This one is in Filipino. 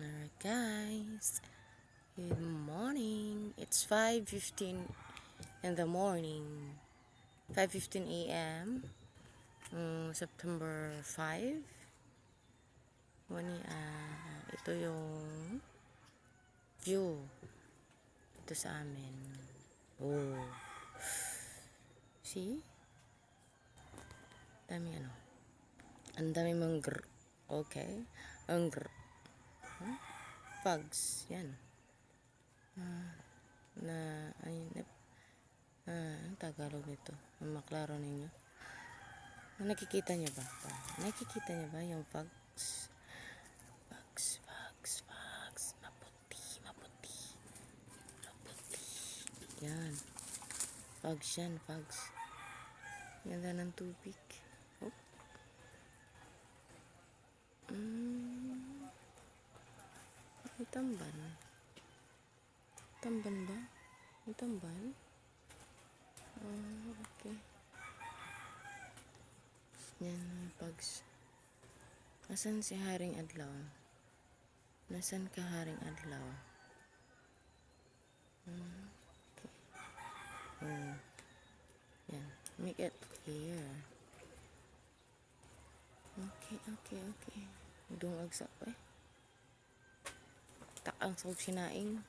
Alright guys, good morning. It's 5:15 in the morning. 5:15 a.m. September 5. Ito yung view ito sa amin. Oh. See? Dami ano. Ang dami mangger. Okay. Angger. Pugs. Yan. Ang Tagalog nito. Ang maklaro ninyo. Nakikita niyo ba? Nakikita niyo ba yung pugs? Pugs. Maputi. Yan. Pugs yan. Ganda ng tubig. Oh. May tamban. Tamban ba? May tamban? Okay. Yan, pugs. Nasaan si Haring Adlaw? Nasaan ka, Haring Adlaw? Okay. Yan. Make it here. Okay. Dungag sa takang sa sinaing.